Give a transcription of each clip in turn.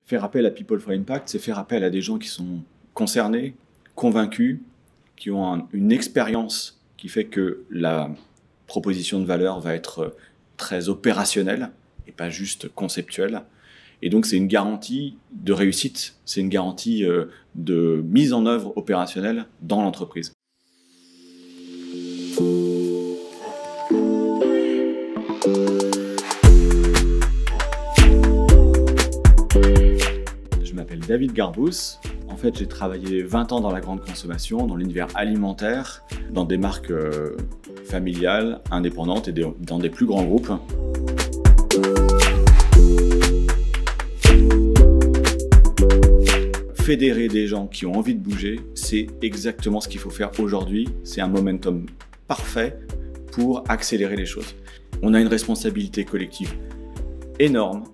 Faire appel à People for Impact, c'est faire appel à des gens qui sont concernés, convaincus, qui ont une expérience qui fait que la proposition de valeur va être très opérationnelle et pas juste conceptuelle. Et donc c'est une garantie de réussite, c'est une garantie de mise en œuvre opérationnelle dans l'entreprise. Je m'appelle David Garbous. En fait, j'ai travaillé 20 ans dans la grande consommation, dans l'univers alimentaire, dans des marques familiales, indépendantes et dans des plus grands groupes. Fédérer des gens qui ont envie de bouger, c'est exactement ce qu'il faut faire aujourd'hui. C'est un momentum parfait pour accélérer les choses. On a une responsabilité collective énorme.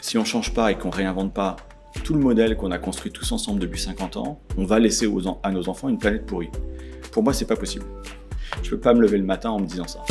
Si on ne change pas et qu'on ne réinvente pas tout le modèle qu'on a construit tous ensemble depuis 50 ans, on va laisser à nos enfants une planète pourrie. Pour moi, c'est pas possible. Je peux pas me lever le matin en me disant ça.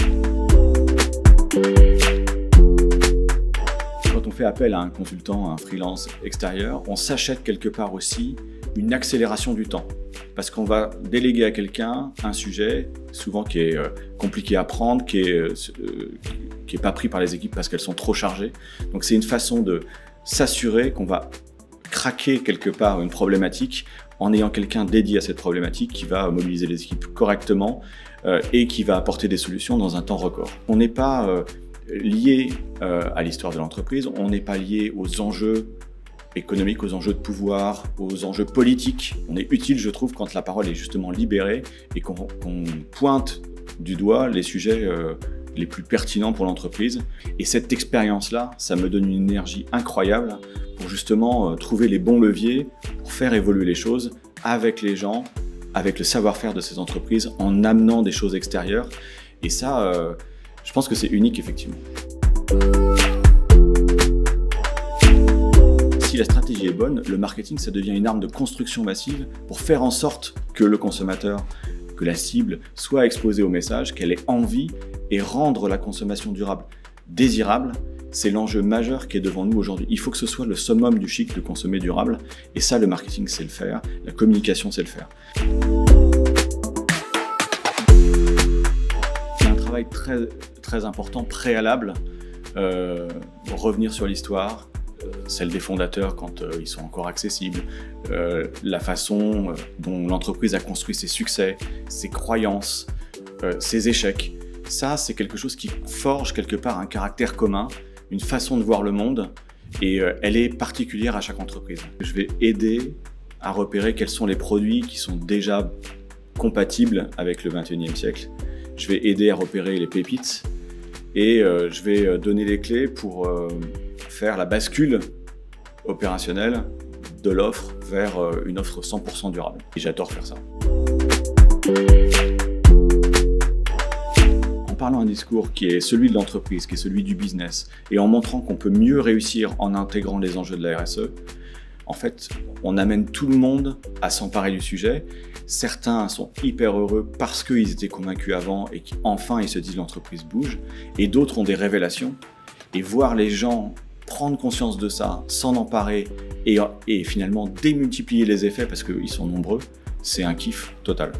Quand on fait appel à un consultant, à un freelance extérieur, on s'achète quelque part aussi une accélération du temps. Parce qu'on va déléguer à quelqu'un un sujet, souvent qui est compliqué à prendre, qui est pas pris par les équipes parce qu'elles sont trop chargées. Donc c'est une façon de s'assurer qu'on va craquer quelque part une problématique en ayant quelqu'un dédié à cette problématique qui va mobiliser les équipes correctement et qui va apporter des solutions dans un temps record. On n'est pas lié à l'histoire de l'entreprise, on n'est pas lié aux enjeux économiques, aux enjeux de pouvoir, aux enjeux politiques. On est utile, je trouve, quand la parole est justement libérée et qu'on pointe du doigt les sujets les plus pertinents pour l'entreprise. Et cette expérience-là, ça me donne une énergie incroyable pour justement trouver les bons leviers pour faire évoluer les choses avec les gens, avec le savoir-faire de ces entreprises, en amenant des choses extérieures. Et ça, je pense que c'est unique, effectivement. Si la stratégie est bonne, le marketing, ça devient une arme de construction massive pour faire en sorte que le consommateur, que la cible soit exposée au message, qu'elle ait envie et rendre la consommation durable désirable. C'est l'enjeu majeur qui est devant nous aujourd'hui. Il faut que ce soit le summum du chic de consommer durable. Et ça, le marketing sait le faire, la communication sait le faire. C'est un travail très important, préalable. Revenir sur l'histoire, celle des fondateurs quand ils sont encore accessibles, la façon dont l'entreprise a construit ses succès, ses croyances, ses échecs. Ça, c'est quelque chose qui forge quelque part un caractère commun, une façon de voir le monde, et elle est particulière à chaque entreprise. Je vais aider à repérer quels sont les produits qui sont déjà compatibles avec le 21e siècle. Je vais aider à repérer les pépites, et je vais donner les clés pour faire la bascule opérationnelle de l'offre vers une offre 100% durable. Et j'adore faire ça. En parlant un discours qui est celui de l'entreprise, qui est celui du business, et en montrant qu'on peut mieux réussir en intégrant les enjeux de la RSE, en fait, on amène tout le monde à s'emparer du sujet. Certains sont hyper heureux parce qu'ils étaient convaincus avant et qu'enfin ils se disent l'entreprise bouge, et d'autres ont des révélations. Et voir les gens prendre conscience de ça, s'en emparer et finalement démultiplier les effets parce qu'ils sont nombreux, c'est un kiff total.